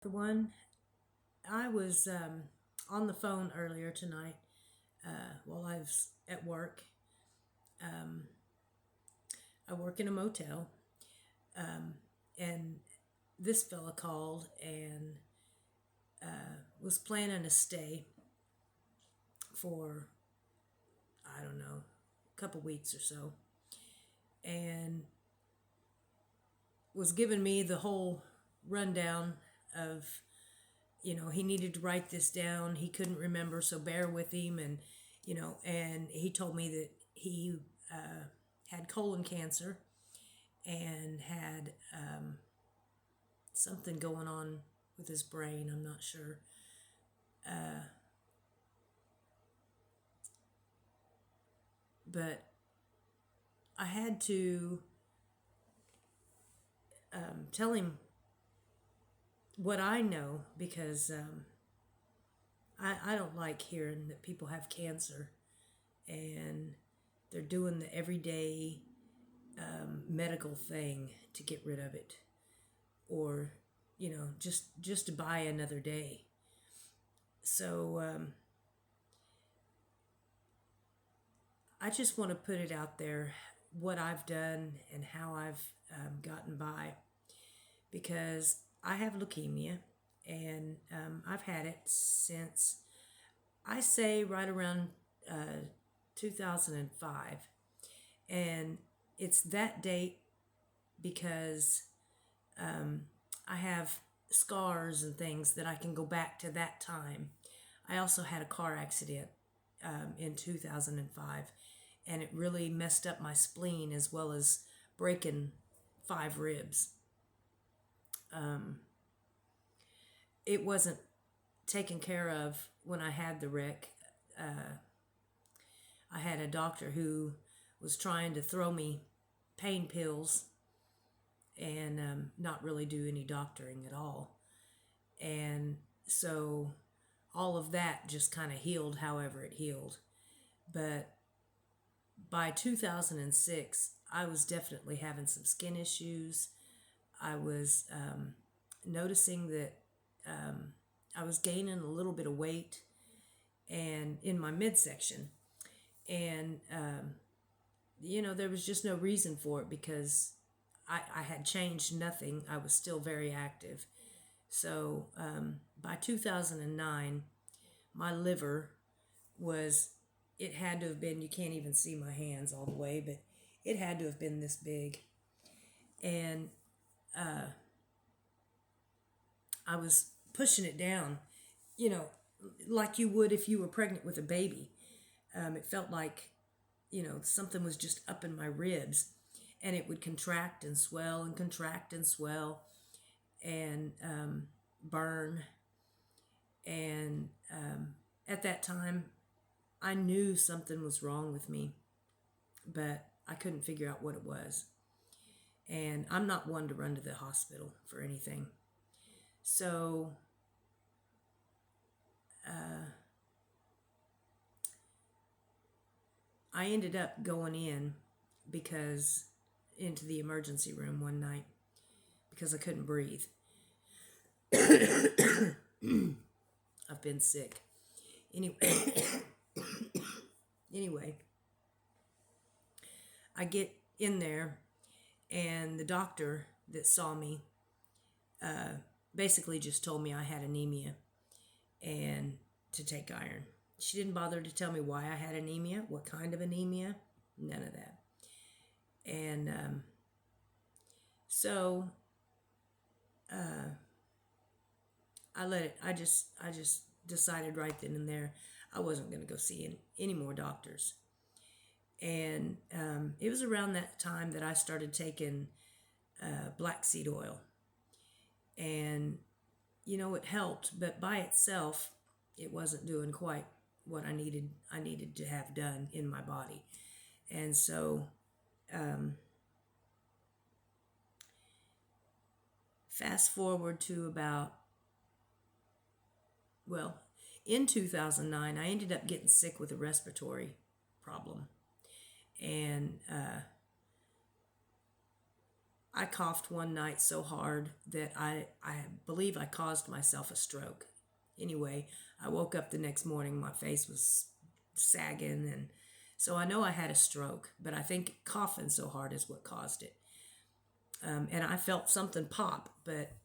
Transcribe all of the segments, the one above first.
One, I was on the phone earlier tonight while I was at work. Um, I work in a motel, um, and this fella called and was planning a stay for, I don't know, a couple weeks or so, and was giving me the whole rundown of, he needed to write this down. He couldn't remember, so bear with him. And he told me that he had colon cancer and had something going on with his brain. I'm not sure. Uh, but I had to tell him what I know because I don't like hearing that people have cancer and they're doing the everyday medical thing to get rid of it, or just to buy another day. So I just want to put it out there what I've done and how I've gotten by, because I have leukemia, and I've had it since, I say, right around 2005. And it's that date because um, I have scars and things that I can go back to that time. I also had a car accident in 2005, and it really messed up my spleen as well as breaking 5 ribs. Um, it wasn't taken care of when I had the wreck. Uh, I had a doctor who was trying to throw me pain pills and not really do any doctoring at all. And so all of that just kind of healed however it healed. But by 2006, I was definitely having some skin issues. I was noticing that I was gaining a little bit of weight and in my midsection. And, there was just no reason for it because I had changed nothing. I was still very active. So by 2009, my liver was, it had to have been, you can't even see my hands all the way, but it had to have been this big. And I was pushing it down, you know, like you would if you were pregnant with a baby. It felt like, something was just up in my ribs, and it would contract and swell and contract and swell and burn. And at that time, I knew something was wrong with me, but I couldn't figure out what it was. And I'm not one to run to the hospital for anything. So I ended up going in because into the emergency room one night because I couldn't breathe. I've been sick. Anyway, anyway, I get in there, and the doctor that saw me basically just told me I had anemia and to take iron. She didn't bother to tell me why I had anemia, what kind of anemia, none of that. And so I let it. I just decided right then and there I wasn't going to go see any more doctors. And it was around that time that I started taking black seed oil, and it helped, but by itself, it wasn't doing quite what I needed to have done in my body. And so fast forward to about, well, in 2009, I ended up getting sick with a respiratory problem. And I coughed one night so hard that I believe I caused myself a stroke. Anyway, I woke up the next morning, my face was sagging, and so I know I had a stroke, but I think coughing so hard is what caused it. And I felt something pop, but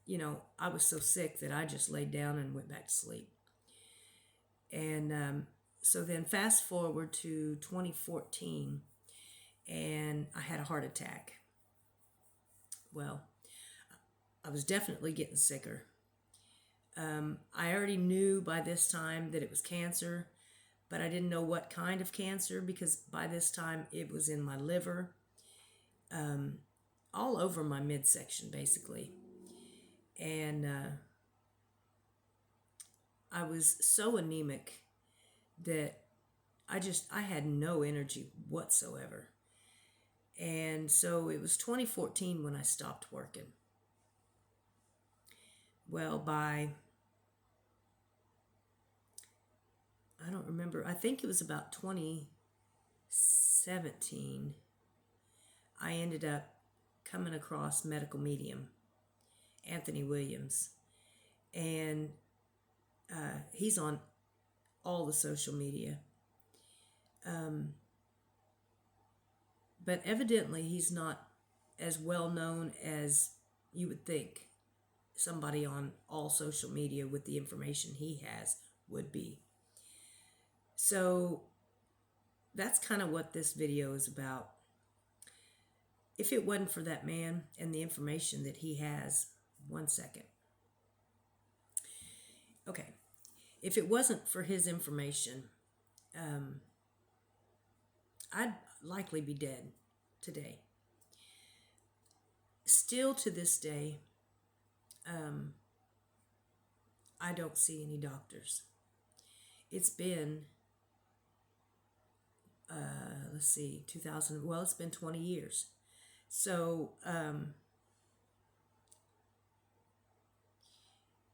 I was so sick that I just laid down and went back to sleep. And so then fast forward to 2014, and I had a heart attack. Well, I was definitely getting sicker. I already knew by this time that it was cancer, but I didn't know what kind of cancer because by this time it was in my liver, all over my midsection basically. And I was so anemic that I had no energy whatsoever. And so it was 2014 when I stopped working. Well, I don't remember, I think it was about 2017, I ended up coming across Medical Medium, Anthony Williams. And he's on all the social media. But evidently he's not as well known as you would think somebody on all social media with the information he has would be. So that's kind of what this video is about. If it wasn't for that man and the information that he has, one second. Okay. If it wasn't for his information, I'd likely be dead today. Still to this day, I don't see any doctors. It's been, 2000, well, it's been 20 years. So,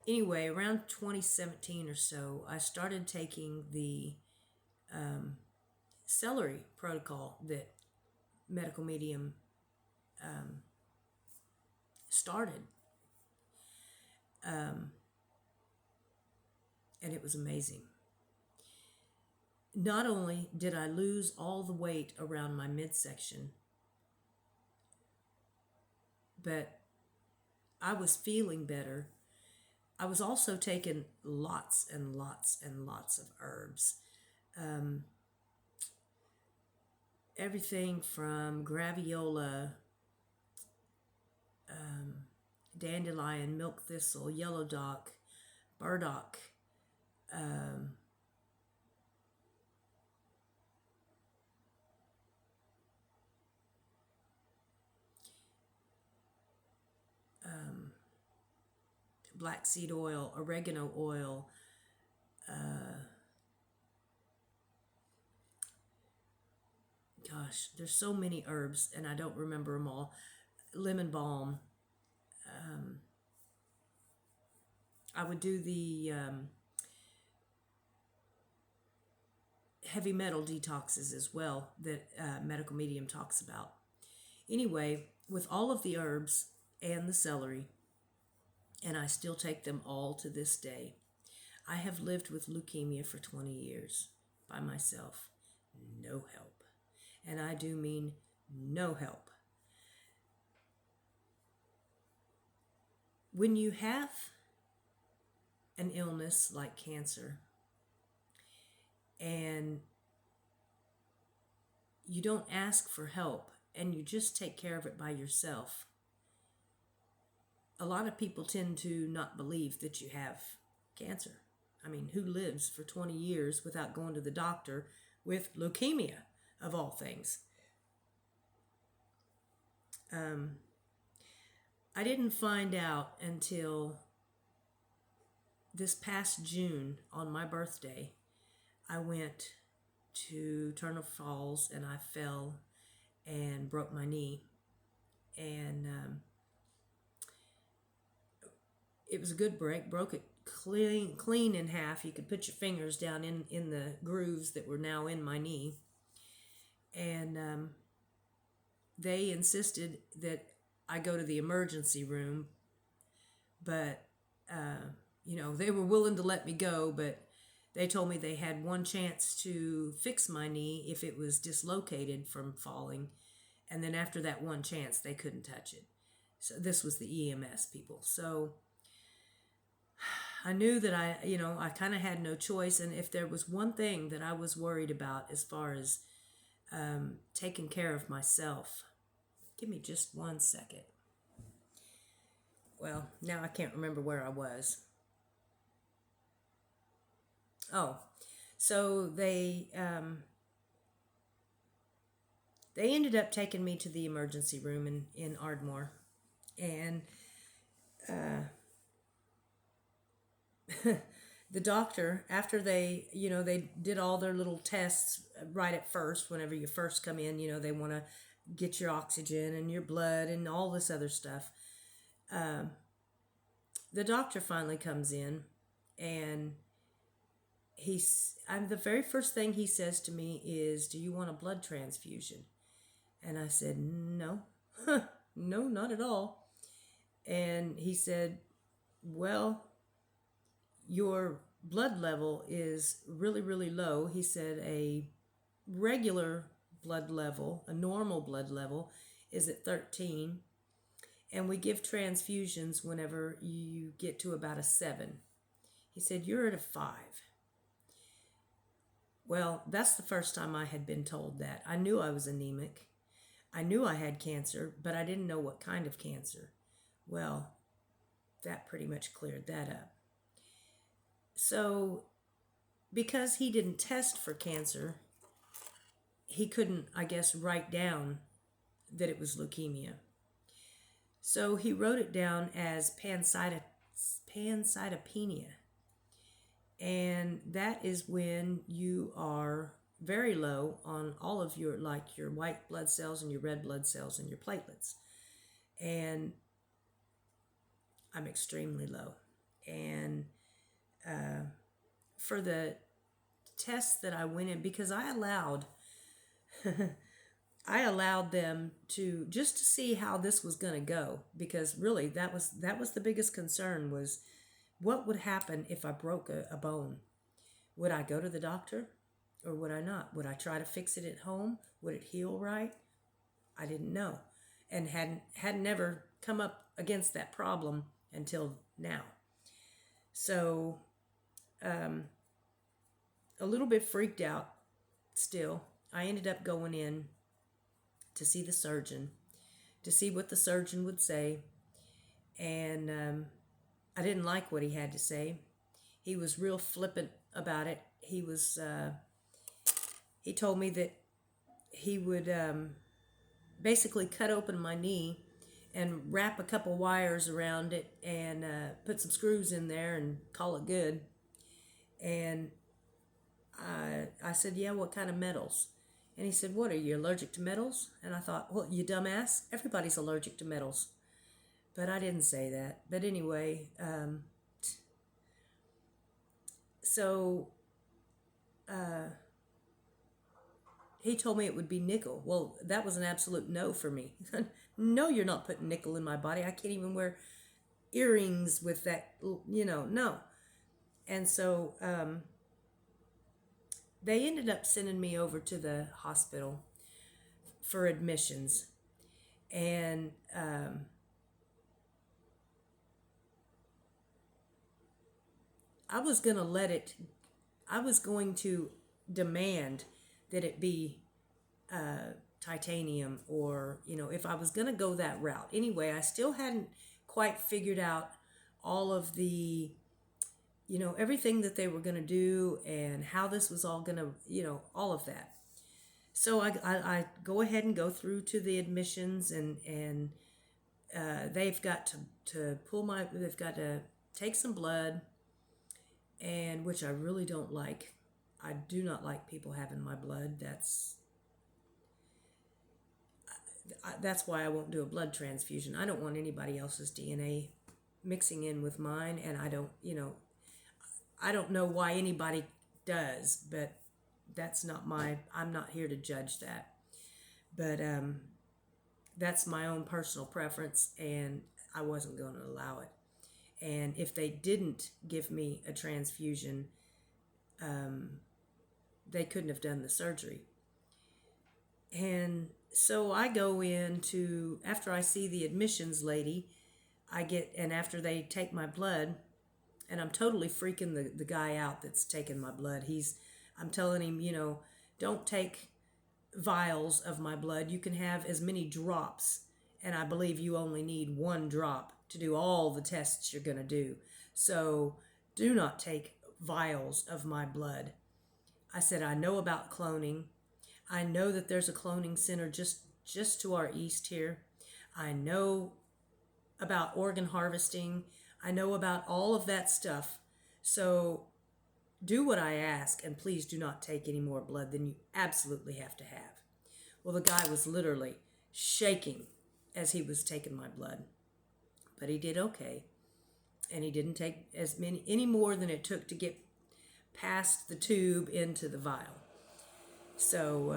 anyway, around 2017 or so, I started taking the celery protocol that Medical Medium started. And it was amazing. Not only did I lose all the weight around my midsection, but I was feeling better. I was also taking lots and lots and lots of herbs. Everything from graviola, dandelion, milk thistle, yellow dock, burdock, black seed oil, oregano oil, gosh, there's so many herbs and I don't remember them all. Lemon balm. I would do the heavy metal detoxes as well that Medical Medium talks about. Anyway, with all of the herbs and the celery, and I still take them all to this day, I have lived with leukemia for 20 years by myself. No help. And I do mean no help. When you have an illness like cancer and you don't ask for help and you just take care of it by yourself, a lot of people tend to not believe that you have cancer. I mean, who lives for 20 years without going to the doctor with leukemia, of all things? I didn't find out until this past June on my birthday. I went to Turner Falls and I fell and broke my knee. And it was a good break. Broke it clean in half. You could put your fingers down in the grooves that were now in my knee. And they insisted that I go to the emergency room, but uh, they were willing to let me go, but they told me they had one chance to fix my knee if it was dislocated from falling, and then after that one chance, they couldn't touch it. So this was the EMS people. So I knew that I kind of had no choice. And if there was one thing that I was worried about as far as taking care of myself, give me just 1 second. Well, now I can't remember where I was. Oh, so they ended up taking me to the emergency room in Ardmore, and the doctor, after they did all their little tests right at first. Whenever you first come in, they want to get your oxygen and your blood and all this other stuff. The doctor finally comes in, and the very first thing he says to me is, "Do you want a blood transfusion?" And I said, "No." "No, not at all." And he said, "Well, your blood level is really, really low." He said a regular blood level, a normal blood level, is at 13. And we give transfusions whenever you get to about a 7. He said, "You're at a 5. Well, that's the first time I had been told that. I knew I was anemic. I knew I had cancer, but I didn't know what kind of cancer. Well, that pretty much cleared that up. So, because he didn't test for cancer, he couldn't, I guess, write down that it was leukemia. So he wrote it down as pancytopenia. And that is when you are very low on all of your white blood cells and your red blood cells and your platelets. And I'm extremely low. And for the tests that I went in, because I allowed them to just to see how this was going to go, because really that was the biggest concern, was what would happen if I broke a bone. Would I go to the doctor or would I not? Would I try to fix it at home? Would it heal right? I didn't know, and hadn't ever come up against that problem until now. So a little bit freaked out still. I ended up going in to see the surgeon, to see what the surgeon would say. And I didn't like what he had to say. He was real flippant about it. He told me that he would basically cut open my knee and wrap a couple wires around it and put some screws in there and call it good. And I said, "Yeah, what kind of metals?" And he said, "What, are you allergic to metals?" And I thought, "Well, you dumbass, everybody's allergic to metals." But I didn't say that. But anyway, so he told me it would be nickel. Well, that was an absolute no for me. No, you're not putting nickel in my body. I can't even wear earrings with that, no. And so they ended up sending me over to the hospital for admissions. And I was going to demand that it be titanium, or, if I was going to go that route. Anyway, I still hadn't quite figured out all of the, everything that they were going to do and how this was all going to, all of that. So I go ahead and go through to the admissions, and they've got to they've got to take some blood, and which I really don't like. I do not like people having my blood. That's why I won't do a blood transfusion. I don't want anybody else's DNA mixing in with mine, and I don't know why anybody does, but I'm not here to judge that. But that's my own personal preference, and I wasn't going to allow it. And if they didn't give me a transfusion, um, they couldn't have done the surgery. And so I go into, after I see the admissions lady, and after they take my blood, and I'm totally freaking the guy out that's taking my blood. I'm telling him, don't take vials of my blood. You can have as many drops, and I believe you only need one drop to do all the tests you're going to do. So do not take vials of my blood. I said, I know about cloning. I know that there's a cloning center just to our east here. I know about organ harvesting. I know about all of that stuff. So do what I ask, and please do not take any more blood than you absolutely have to have. Well, the guy was literally shaking as he was taking my blood. But he did okay. And he didn't take any more than it took to get past the tube into the vial. So,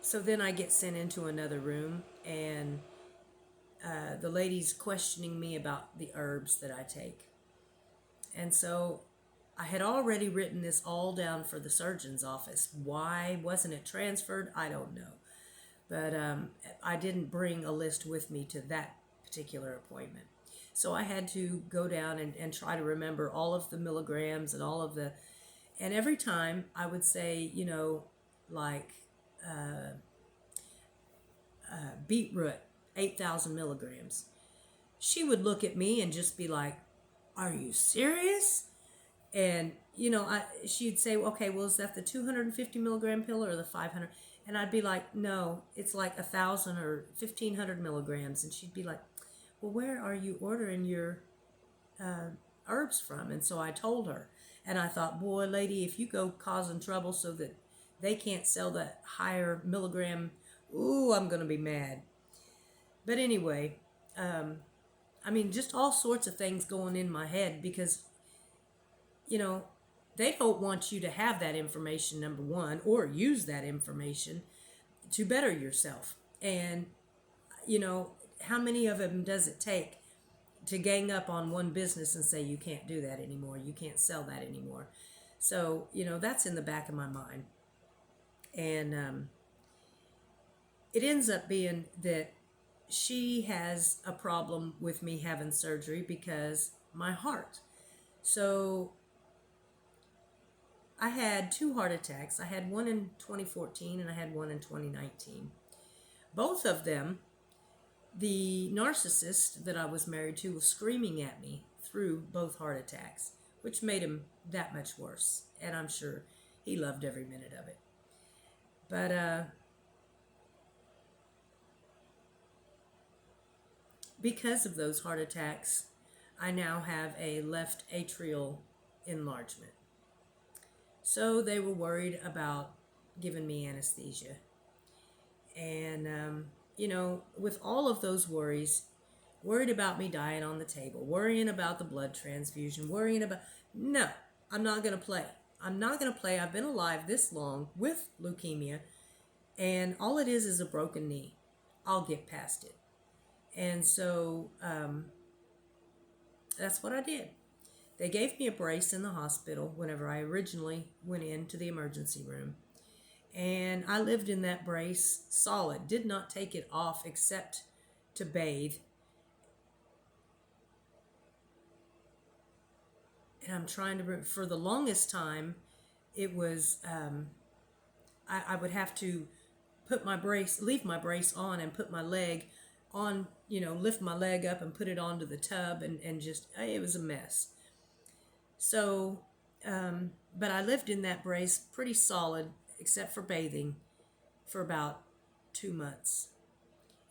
so then I get sent into another room, and the lady's questioning me about the herbs that I take. And so I had already written this all down for the surgeon's office. Why wasn't it transferred? I don't know. But I didn't bring a list with me to that particular appointment. So I had to go down and try to remember all of the milligrams and all of the... And every time I would say, like beetroot, 8,000 milligrams. She would look at me and just be like, are you serious? And, she'd say, okay, well, is that the 250 milligram pill or the 500? And I'd be like, no, it's like 1,000 or 1,500 milligrams. And she'd be like, well, where are you ordering your herbs from? And so I told her. And I thought, boy, lady, if you go causing trouble so that they can't sell that higher milligram, ooh, I'm going to be mad. But anyway, just all sorts of things going in my head because, they don't want you to have that information, number one, or use that information to better yourself. And, how many of them does it take to gang up on one business and say you can't do that anymore, you can't sell that anymore? So, that's in the back of my mind. And it ends up being that she has a problem with me having surgery because my heart. So I had 2 heart attacks. I had one in 2014 and I had one in 2019. Both of them, the narcissist that I was married to was screaming at me through both heart attacks, which made him that much worse. And I'm sure he loved every minute of it. But because of those heart attacks, I now have a left atrial enlargement. So they were worried about giving me anesthesia. And, with all of those worries, worried about me dying on the table, worrying about the blood transfusion, no, I'm not going to play. I'm not going to play. I've been alive this long with leukemia, and all it is a broken knee. I'll get past it. And so that's what I did. They gave me a brace in the hospital whenever I originally went into the emergency room. And I lived in that brace solid, did not take it off except to bathe. And I'm trying to, for the longest time, it was, I would have to leave my brace on and put my leg on, lift my leg up and put it onto the tub and just, it was a mess. So, but I lived in that brace pretty solid, except for bathing, for about 2 months.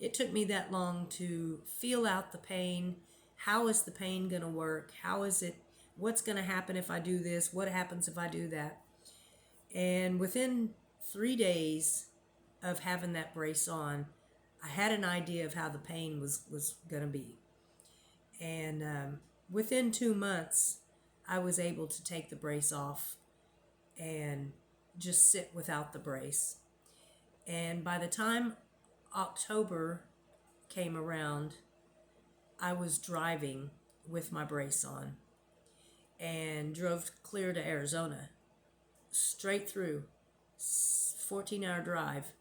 It took me that long to feel out the pain. How is the pain going to work? What's going to happen if I do this? What happens if I do that? And within 3 days of having that brace on, I had an idea of how the pain was going to be. And within 2 months, I was able to take the brace off and just sit without the brace. And by the time October came around, I was driving with my brace on and drove clear to Arizona, straight through, 14-hour drive,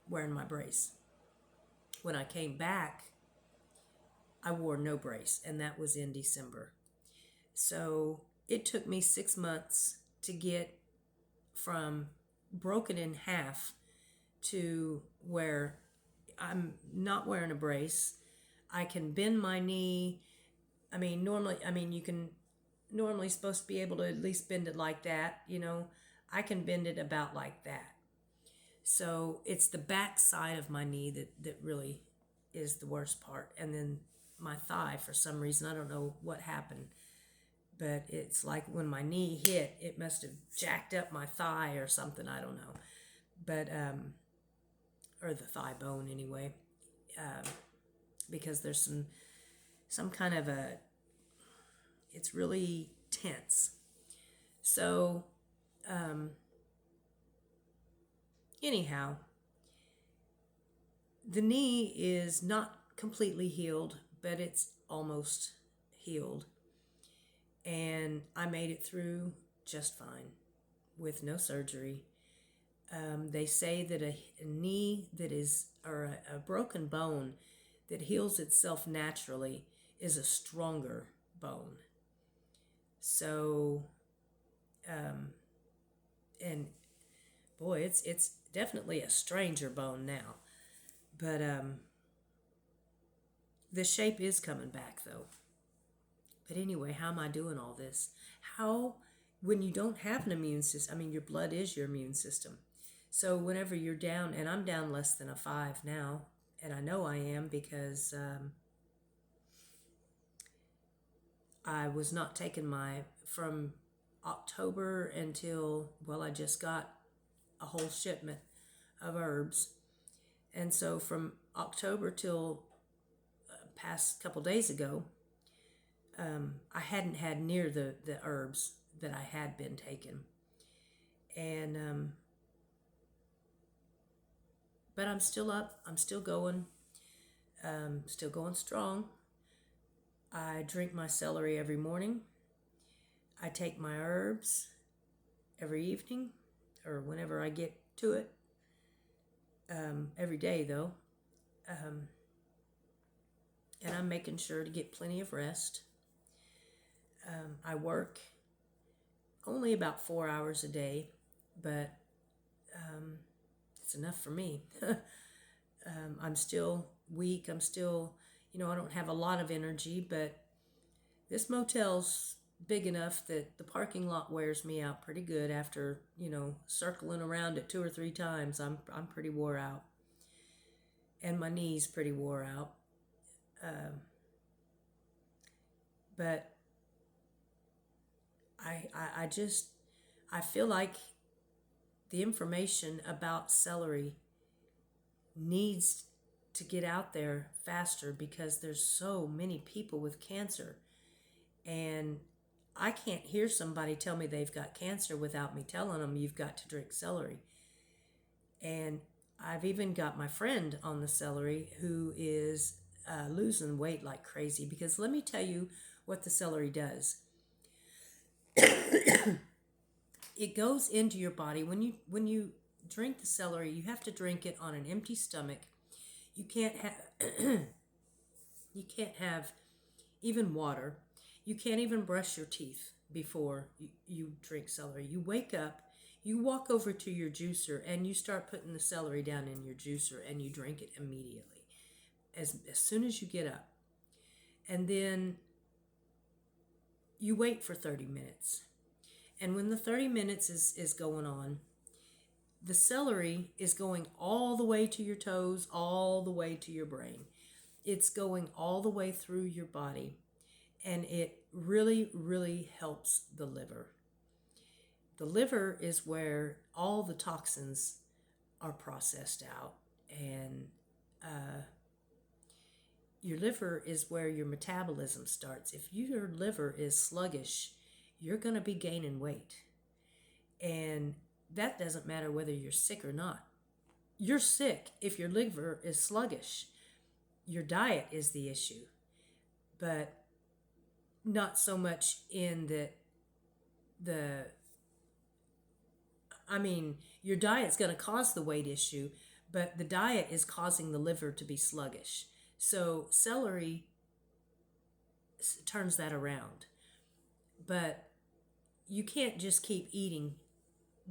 wearing my brace. When I came back, I wore no brace, and that was in December. So it took me 6 months to get from broken in half to where I'm not wearing a brace. I can bend my knee. You can normally supposed to be able to at least bend it like that, I can bend it about like that. So it's the back side of my knee that really is the worst part. And then my thigh, for some reason, I don't know what happened, but it's like when my knee hit, it must have jacked up my thigh or something. I don't know. But, or the thigh bone anyway, because there's some kind of it's really tense. So, anyhow, the knee is not completely healed, but it's almost healed. And I made it through just fine with no surgery. They say that a knee that is, or a broken bone that heals itself naturally is a stronger bone. So, and boy, it's definitely a stranger bone now. But the shape is coming back though. But anyway, how am I doing all this? How, when you don't have an immune system, your blood is your immune system. So whenever you're down, and I'm down less than a 5 now, and I know I am because I was not taking from October until, I just got a whole shipment of herbs. And so from October till past couple days ago, I hadn't had near the herbs that I had been taking. And, but I'm still up, I'm still going strong. I drink my celery every morning. I take my herbs every evening, or whenever I get to it. Every day though. And I'm making sure to get plenty of rest. I work only about 4 hours a day, but it's enough for me. I'm still weak. I'm still, I don't have a lot of energy, but this motel's big enough that the parking lot wears me out pretty good after, circling around it 2 or 3 times. I'm pretty wore out. And my knee's pretty wore out. But I feel like the information about celery needs to get out there faster because there's so many people with cancer. And I can't hear somebody tell me they've got cancer without me telling them you've got to drink celery. And I've even got my friend on the celery who is losing weight like crazy, because let me tell you what the celery does. It goes into your body. When you drink the celery, you have to drink it on an empty stomach. You can't have even water. You can't even brush your teeth before you drink celery. You wake up, you walk over to your juicer, and you start putting the celery down in your juicer, and you drink it immediately, as soon as you get up. And then you wait for 30 minutes. And when the 30 minutes is going on, the celery is going all the way to your toes, all the way to your brain. It's going all the way through your body. And it really, really helps the liver. The liver is where all the toxins are processed out. And your liver is where your metabolism starts. If your liver is sluggish, you're going to be gaining weight. And that doesn't matter whether you're sick or not. you're sick if your liver is sluggish. Your diet is the issue, but not so much in the I mean, your diet's going to cause the weight issue, but the diet is causing the liver to be sluggish. So celery turns that around. But you can't just keep eating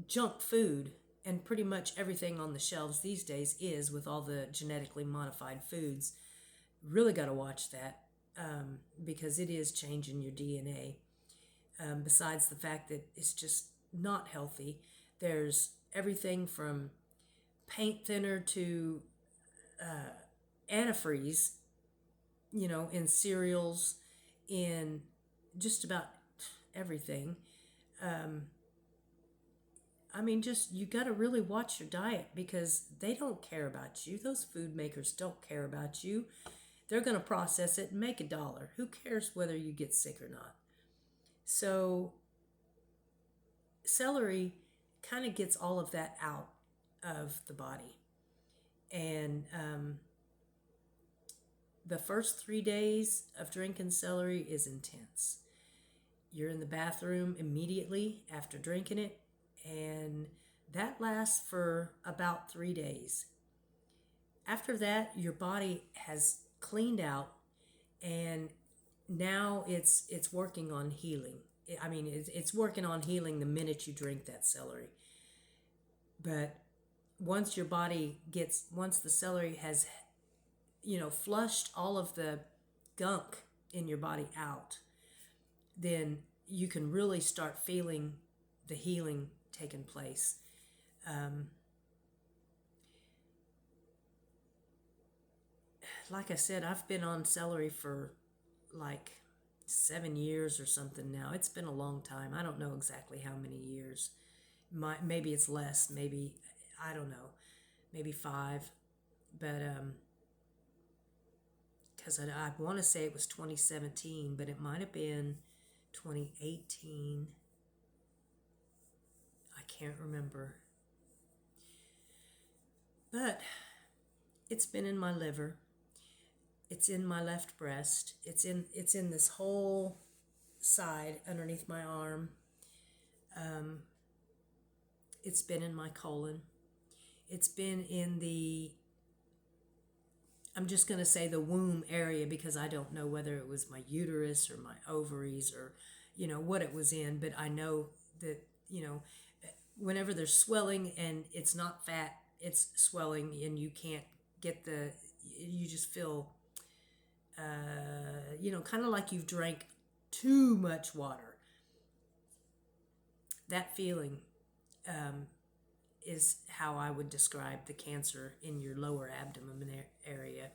junk food, and pretty much everything on the shelves these days is, with all the genetically modified foods. Really got to watch that, because it is changing your DNA. Besides the fact that it's just not healthy, there's everything from paint thinner to antifreeze, in cereals, in just about everything. Um, I mean, just you got to really watch your diet, because they don't care about you. Those food makers don't care about you. They're going to process it and make $1. Who cares whether you get sick or not? So, celery kind of gets all of that out of the body. And the first 3 days of drinking celery is intense. You're in the bathroom immediately after drinking it, and that lasts for about 3 days. After that, your body has cleaned out, and now it's working on healing. I mean, it's working on healing the minute you drink that celery. But once the celery has, flushed all of the gunk in your body out, then you can really start feeling the healing taking place. Like I said, I've been on celery for like 7 years or something now. It's been a long time. I don't know exactly how many years. Maybe it's less. Maybe, I don't know. Maybe 5. But because I want to say it was 2017, but it might have been 2018. I can't remember. But it's been in my liver. It's in my left breast. It's in this whole side underneath my arm. It's been in my colon. It's been in I'm just going to say the womb area, because I don't know whether it was my uterus or my ovaries, or what it was in, but I know that whenever there's swelling and it's not fat, it's swelling, and you can't get you just feel kind of like you've drank too much water. That feeling is how I would describe the cancer in your lower abdomen area.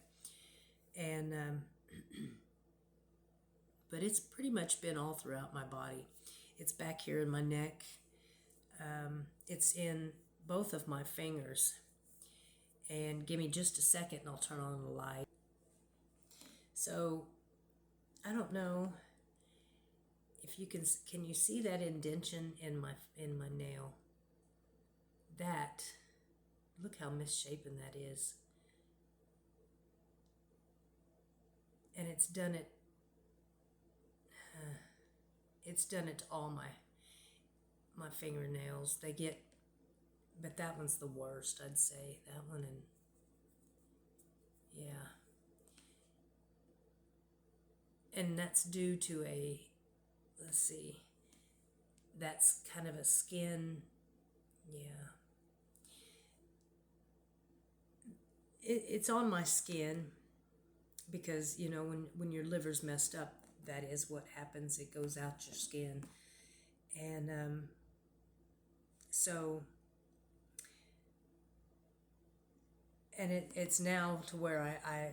And but it's pretty much been all throughout my body. It's back here in my neck. It's in both of my fingers. And give me just a second and I'll turn on the light. So I don't know if you can you see that indentation in my nail? That, look how misshapen that is. And it's done it to all my fingernails. But that one's the worst, I'd say. That one, and yeah. And that's due to let's see, that's kind of a skin, yeah. It's on my skin, because, when your liver's messed up, that is what happens. It goes out your skin. And so, and it's now to where I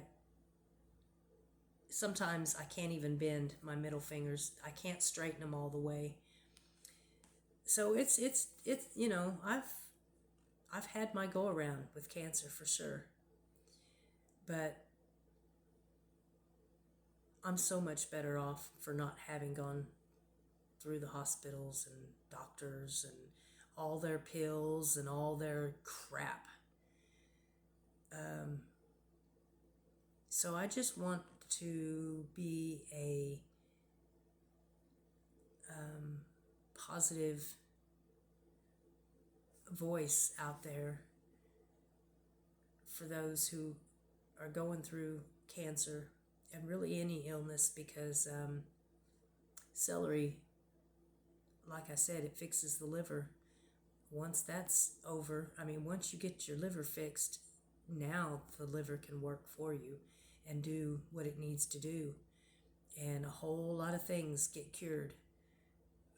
sometimes I can't even bend my middle fingers. I can't straighten them all the way. So it's I've had my go around with cancer for sure. But I'm so much better off for not having gone through the hospitals and doctors and all their pills and all their crap. Um, so I just want to be a positive voice out there for those who are going through cancer and really any illness, because celery, like I said, it fixes the liver. Once that's over, I mean, once you get your liver fixed, now the liver can work for you and do what it needs to do. And a whole lot of things get cured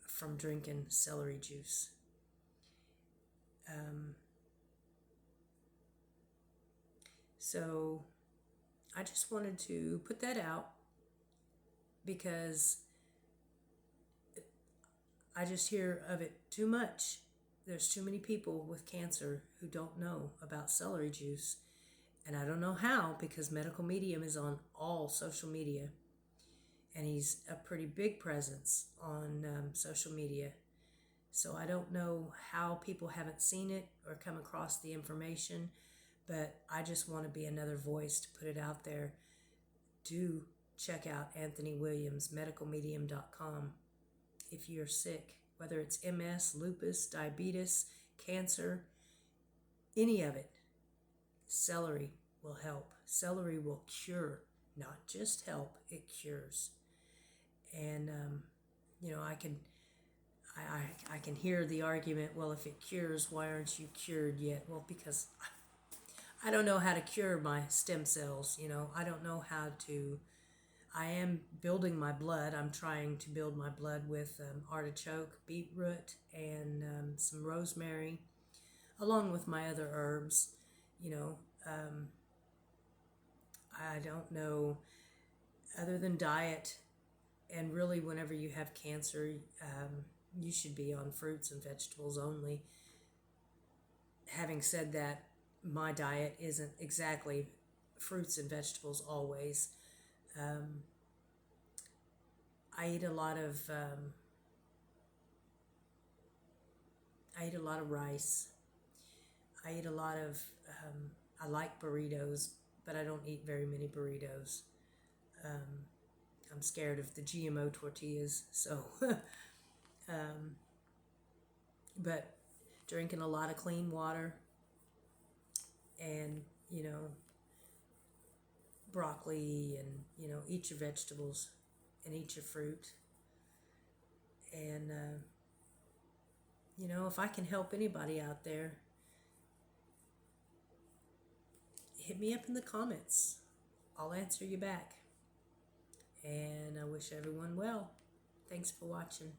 from drinking celery juice. So I just wanted to put that out because I just hear of it too much. There's too many people with cancer who don't know about celery juice. And I don't know how, because Medical Medium is on all social media. And he's a pretty big presence on social media. So I don't know how people haven't seen it or come across the information. But I just want to be another voice to put it out there. Do check out Anthony Williams, medicalmedium.com. If you're sick, whether it's MS, lupus, diabetes, cancer, any of it, celery will help. Celery will cure, not just help, it cures. And I can hear the argument, well, if it cures, why aren't you cured yet? Well, because I don't know how to cure my stem cells. I don't know how to. I am building my blood. I'm trying to build my blood with artichoke, beetroot, and some rosemary, along with my other herbs. I don't know, other than diet, and really whenever you have cancer, you should be on fruits and vegetables only. Having said that, my diet isn't exactly fruits and vegetables always. I eat a lot of rice. I eat a lot of I like burritos, but I don't eat very many burritos. I'm scared of the GMO tortillas, so but drinking a lot of clean water, and broccoli, and eat your vegetables and eat your fruit. And if I can help anybody out there, hit me up in the comments. I'll answer you back. And I wish everyone well. Thanks for watching.